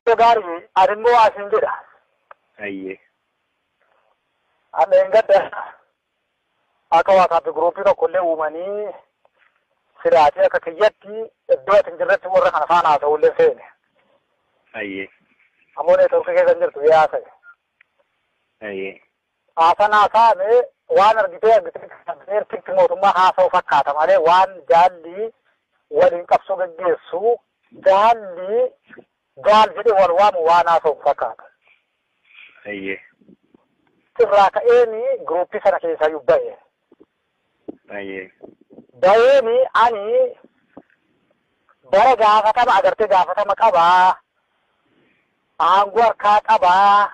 gari adimmo asin jira ayye ane ngada aka waka bi group to kulle umani sirati aka kiyatti do tinjirati warra kana fana to ulle sene ayye amone to ke ganjirtu ya sai ayye asana saame waan argitee tikki mootummaa haasa'u fakkaata malee waan jaalli waliin qabsoo gaggeessu jaalli gaal jedhe wal waamu waan haasa'u fakkaata. ayye irraa ka'eeni gruuppii sana keessaa yubba'e. ayye Bayeeni ani bara gaafatama agartee gaafatama qabaa aangoo harkaa qabaa.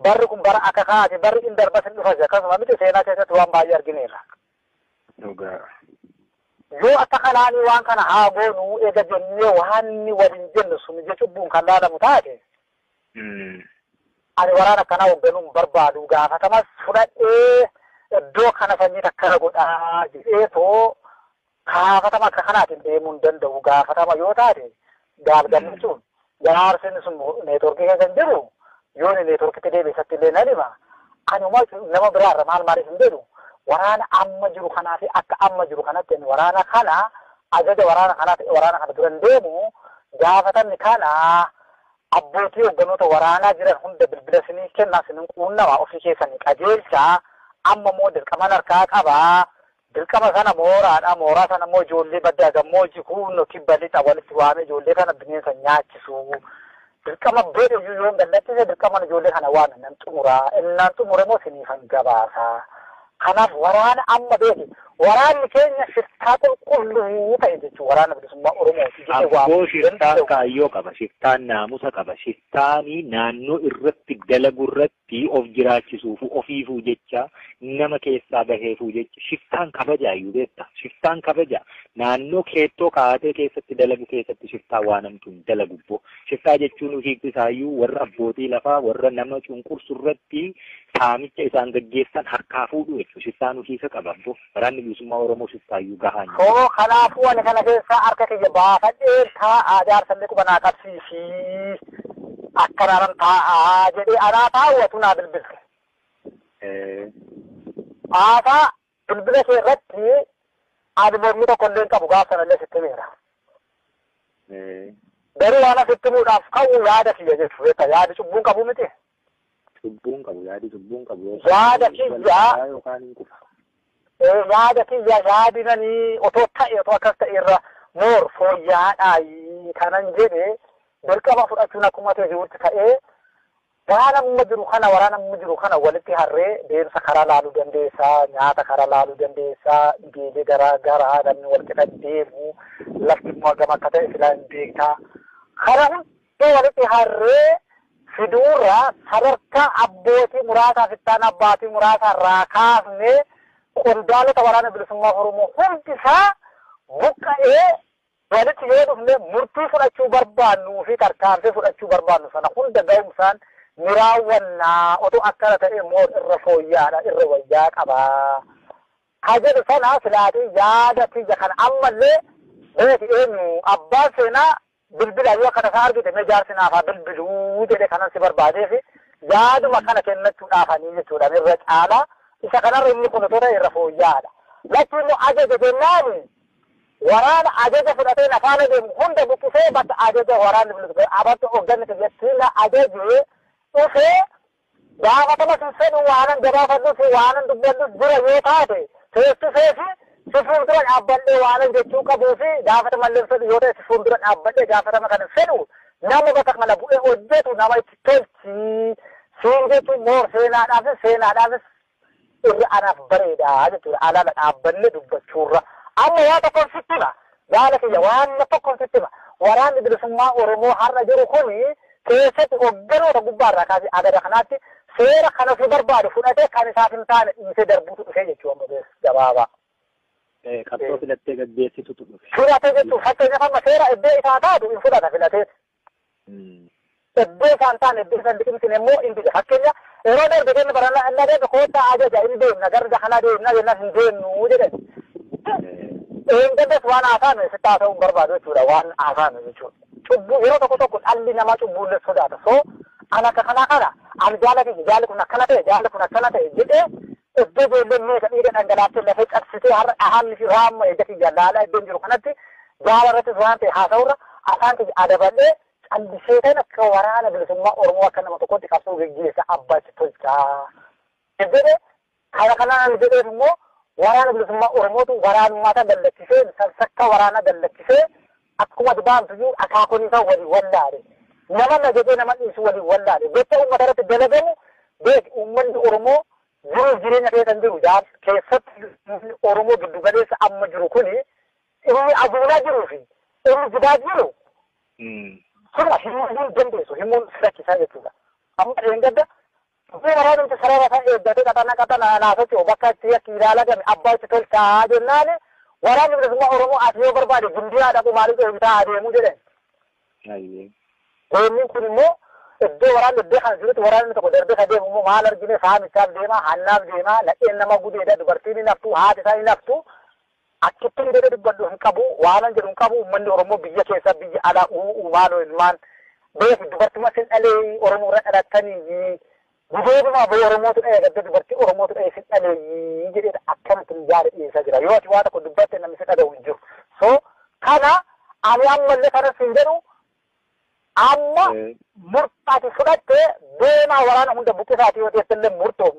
Barri kun bara akka kaate barri in darbatin dhufa akkasuma miti seenaa keessatti waan baay'ee argineerra. dhugaa Yoo akka kanaanii waan kana haa goonu eega jennee waan waliin jennu sun ija cubbuun kan laalamu taate ani waraana akkanaa hoogganuun barbaadu gaafatamas fudhadhee iddoo kana sanyii takkana godhaa jedheetoo gaafatama akka kanaatiin deemuu hin danda'u gaafatama yoo taate gaafgammichuun jaarsinni sun neetworkii keessa hin jiru. Yooni neetworkitti deebisatti illee na dhima. Ani nama biraarra maaliif hin jedhu waraana amma jiru kanaa fi akka amma jiru kanatti waraana kana ajaja waraana kana dura deemu gaafatamni kana abbootii hogganoota waraanaa jiran hunda bilbila sinii kennaa sinin quunnamaa ofii keessanii qajeelchaa amma immoo dirqama harkaa qabaa. Dirqama sana mooraadha. Mooraa sana immoo ijoollee baddaa gammoojjii kunnoo kibba lixa walitti waamee ijoollee kana bineensa nyaachisu. Dirqama beeku yoo gallattise dirqama ijoollee kana waan nan xumuraa innaan xumure moo siniifan gabaasaa. Kanaaf waraana amma beeki waraanni keenya shiftaa qulqulluu ta'e jechuun waraana bilisummaa Oromooti. Abboo shiftaan kaayyoo qaba, shiftaan naamusa qaba, shiftaanii naannoo irratti dalagu irratti of jiraachisuuf ofiifuu jecha nama keessaa baheefuu jecha shiftaan kabajaayyuu beekta. Shiftaan kabaja naannoo keettoo kaatee keessatti dalagu keessatti shiftaa waan namtuun dalagu. Shiftaa jechuun hiiksisaayyuu warra abbootii lafaa warra nama cunqursu irratti saamicha isaan gaggeessan harkaa fuudhu jechuudha. Shiftaan hiika qaba. Waraanni bilisummaa Oromoo shiftaayyuu gahaa hin jiru. Kanaafuu ani kana keessaa harka kiyya baafadhee taa'aa jaarsallee qubanaa qabsiisii akkanaan taa'aa jedhee anaa taa'uwatu naa bilbilche. Haasaa bilbila kee irratti ani mormii tokko illee qabu gaafa sanallee sitti himeera. Garuu waan asitti himuudhaaf ka'u yaada kiyya jechuudha. Yaadi cubbuun qabu miti. Cubbuun qabu yaadi cubbuun qabu. Yaada kiyyaa yaada kiyya yaadinanii otoo ta'e otoo akkas ta'e irra moor fooyyaadhaa kanan jedhe dirqama fudhachuun akkuma ta'e jirutti ta'ee waan amma jiru kana waraana amma jiru kana walitti harree deemsa karaa laaluu dandeessaa nyaata karaa laaluu dandeessaa dhibeelee garaa garaa namni wal qixa deemu lafti immoo gama akka ta'e silaa hin beektaa kana hundi walitti harree fiduurra sadarkaa abbootii muraasaa fittaan abbaatii muraasaa irraa kaafne qondaalota waraana bilisummaa Oromoo hundi isaa buqqa'ee walitti yoo dhufne murtii fudhachuu barbaannu fi tarkaanfii fudhachuu barbaannu sana hunda ga'umsaan ni raawwannaa otoo akkana ta'e immoo irra fooyyaadha irra wayyaa qabaa. Haa jedhu sana silaatii yaada kiyya kana ammallee beeki eenyu abbaan seenaa bilbila yoo akkana isaa argite mee jaarsi naafaa bilbiluu jedhe kanan si barbaadee fi yaaduma kana kennachuudhaafanii jechuudha irra caalaa. Isa kanarra inni kun otoo irra fooyyaadha. Lachuu immoo ajaja jennaani waraana ajaja fudhatee afaana deemu hunda buqqisee bakka ajaja waraanni bilisummaa abarta hoogganni tajaajila ajajee dhufee gaafatama sin fedhu waanan gabaafadhu fi waanan dubbadhu jira yoo taate teessisee fi si fuuldura dhaabbadhee waanan jechuu qabuu fi gaafatamallee fedhu yoo ta'e si fuuldura dhaabbadhee gaafatama kana fedhu nama bakka kana bu'ee hojjetu nama itti tolchi siin jechuun moor seenaadhaafis irra anaaf bareedaa jechuudha. Alaala dhaabbanne dubbachuurra. Amma waa tokkoon sitti hima. Yaada kiyya waan tokkoon sitti hima. Waraanni bilisummaa Oromoo har'a jiru kuni keessatti hogganoota gubbaarraa kaasee agada kanaatti seera kana fi barbaadu fudhatee kan isaaf hin taane dhiisee darbuutu dhufee jechuudha amma gabaabaa. Qabsoo filattee gaggeessitutu dhufe. Filatee jechuun fakkeenyaaf amma seera iddoo isaa taatu hin fudhata filatee. Iddoo isaan taane iddoo isaan liqimsine immoo hin fida. Fakkeenya yeroo darbe kenna barannaa inni adeemsa koottaa ajaja hin deemna garga kana deemna jennaan hin deemnu jedhan. Eenyuunis waan haasaan sitti haasa'uu hin barbaadu jechuudha waan haasaan jechuudha. cubbuu yeroo tokko dhalli namaa cubbuullee sodaata. So ana akka kana ani jaalli kun akkana ta'e jedhee iddoo ijoolleen meeqa dhiiga dhangalaattee lafee cabsitee har'a haalli fi raamma eeggatti jaalala iddoon jiru kanatti jaalarrattis waan ta'e haasa'urra afaan kiyya adabadhee callisee ta'in akka waraana bilisummaa Oromoo akka nama tokkotti qabsoo geggeessa abbaachi tolchaa. Jedhee kana kanaan jedheef immoo waraana bilisummaa Oromootu waraanummaata dallakkisee sansakka waraana dallakkisee akkuma dibaamtuyyuu akaakoon isaa waliin wallaale. Nama na jedhee nama dhiisu waliin wallaale. Jecha uummata irratti dalagamu beek uummanni Oromoo jiruuf jireenya keessan jiru keessatti Oromoo giddu galeessa amma jiru kuni inni aduunaa jiruu fi inni jidaa jiru. Sirna himuun dandeessu himuun rakkisaa jechuudha. Amma dheengadda waraana nuti sarara isaa eeggatee qaxana naasachuu bakka itti akka ilaalagame abbaa itti tolchaa jennaani waraanni bilisummaa Oromoo ati yoo barbaade gindii dhaqu maaliif eebisaa adeemuu jedhan. Eenyuun kun immoo iddoo waraanni iddoo kan jirutti waraanni tokko darbee adeemu immoo maal argine saamichaaf deemaa hannaaf deemaa nadheen nama gudeedha dubartiin hin haftu haati isaa hin haftu achitti hidhee dubbadhu hin qabu waanan jedhu hin qabu uummanni Oromoo biyya keessa biyya alaa maaloo ilmaan beeku dubartuma sin dhalee Oromoo irra dhalattanii gudeeduma biyya Oromootu dha'ee gadda dubartii Oromootu dha'ee sin dhalee jedheedha akkanatti jaala dhiyeessaa jira yoo ati waa tokko dubbatte namni si dhaga'u hin jiru. So kana ani ammallee kanas hin jedhu amma murtaati fudhattee deemaa waraana hunda buqqisaati yoo teessillee murtoo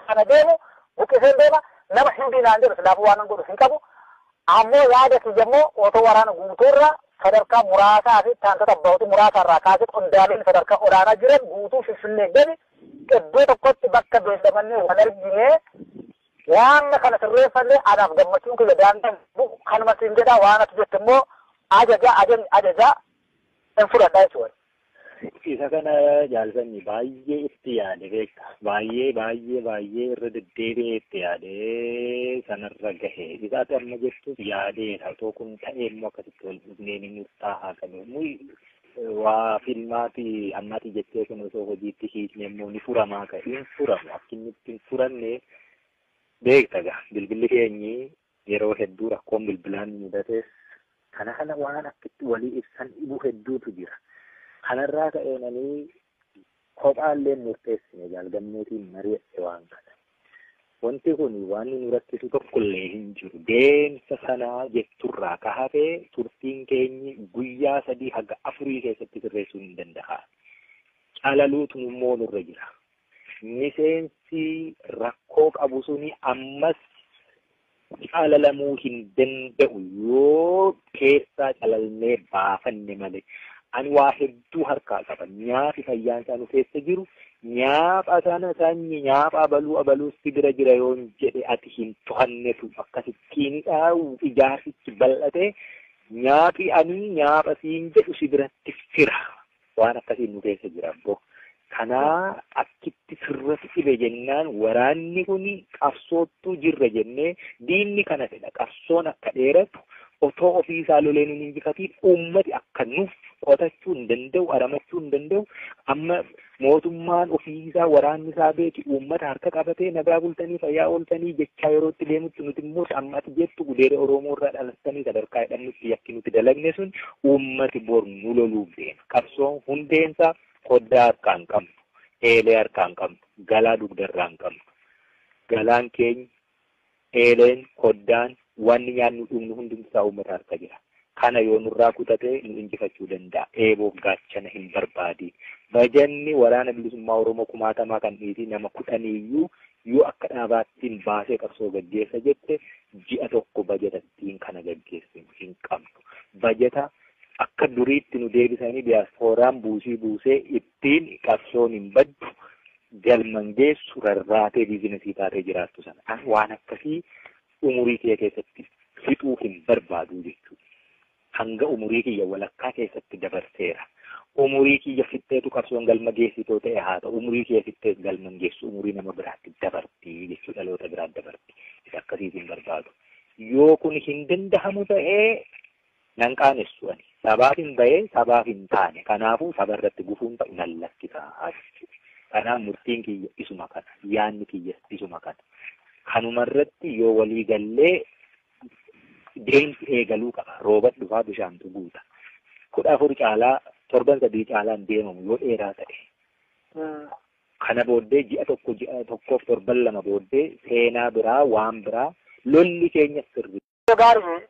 kana deemu buqqiseen deema nama hindinaan jedhu silaafuu waan godhu hin qabu ammoo yaada kiyyammoo otoo waraana guutuurra sadarkaa muraasaa fi taantota abbootii muraasaarraa kaasee qondaaleen sadarkaa olaanaa jiran guutuu finfinnee gadi iddoo tokkotti bakka beellamannee wal arginee waan kana sirreeffannee anaaf gammachuun kiyya daangaan kanuma siin jedhaa waan ati jette immoo ajajaa hin fudhadhaa jechuudha. Isa kana jaalsanni baay'ee itti yaade beekta. Baay'ee irra deddeebi'ee itti yaade sanarra gahe. Isaati amma jettuuf yaadeedha. Otoo kun ta'ee immoo akkasitti wal dhufnee ni murtaa'aa qabu. Waa filmaati ammati jettee kun osoo hojiitti hiikne immoo ni furamaa ka'e. Hin furamu. Akka inni itti hin furanne beekta gaa. Bilbilli keenyi yeroo hedduu rakkoon bilbilaan mudates kana waan akkatti walii ibsan dhibuu hedduutu jira. Kanarraa ka'eenanii kophaallee murteessine jaalgamneetiin mari'atte waan kana. Wanti kun waan nu rakkisu tokkollee hin jiru. Deemsa sanaa jetturraa kahafee turtiin keenyi guyyaa 3 haga 4 keessatti sirreessuu hin danda'a. Calaluutu immoo nurra jira. Miseensi rakkoo qabu suni ammas calalamuu hin danda'u yoo keessaa calalnee baafanne malee. Ani waa hedduu harkaa qaba. Nyaati fayyaan isaa nu keessa jiru nyaapha sana sanyi nyaapha abaluutti bira jira yoo jedhe ati hin to'annetu akkasittiin ijaarsichi bal'ate nyaaphi ani nyaapha siin jedhu si biratti fira waan akkasiin nu keessa jira abbo. Kanaa akkitti sirratti dhibe jennaan waraanni kun qabsoottuu jirra jennee diinni kana fedha qabsoon akka dheeratu otoo ofiisaa loleen hin injifatiin uummati akka nuuf qotachuu hin danda'u aramachuu hin danda'u amma mootummaan ofiisaa waraanni isaa beeki uummata harka qabatee nagaa bultanii fayyaa ooltanii jechaa yerootti deemutti nuti immoo ammati jettu gudeera Oromoo irraa dhalattanii sadarkaa jedhamnutti yakki nuti dalagne sun uummati bor nu loluuf deema. Qabsoon hundeensaa koddaa harkaan qabnu, eelee harkaan qabnu, galaa dugdarraa hin qabnu. Galaan keenya, eeleen, koddaan wanni nyaannu dhugnu hundumsaa uummata harka jira. Kana yoo nurraa kutatee nu injifachuu danda'a. Eeboof gaachana hin barbaadi. Bajanni waraana bilisummaa Oromoo 60 kan dhiitii nama 10 yoo akka dhaabaattiin baasee qabsoo gaggeessa jette ji'a tokko bajatattiin kana gaggeessu hin qabnu. Bajata akka duriitti nu deebisanii diyaaspooraan buusee ittiin qabsoon hin baddu galman geessu rarraatee biizinasii taatee jiraattu sana. Waan akkasii umurii kiyya keessatti fixuu hin barbaadu jechuudha. Hanga umurii kiyya walakkaa keessatti dabarseera. Umurii kiyya fixxeetu qabsoon galma geessitoo ta'e haa ta'u umurii kiyya fixxees galman geessu umurii nama biraatti dabartii jechuudha dhaloota biraatti dabarti. Isa akkasiis hin barbaadu. Yoo kun hin dandahamu ta'ee nan qaanessu ani. Sabaaf hin bahee sabaaf hin taane. Kanaafuu saba irratti gufuun ta'u nan lakkisaa. Kanaaf murtiin kiyya isuma kana. Yaanni kiyya isuma kana. Kanuma irratti yoo walii gallee deemsi eegaluu qaba. Rooba dhufaa bishaantu guuta. 14 caalaa torban 3 caalaan deemamu yoo dheeraa ta'e. Kana booddee ji'a tokkoof torban 2 booddee seenaa biraa waan biraa lolli keenya sirrii. Gaarii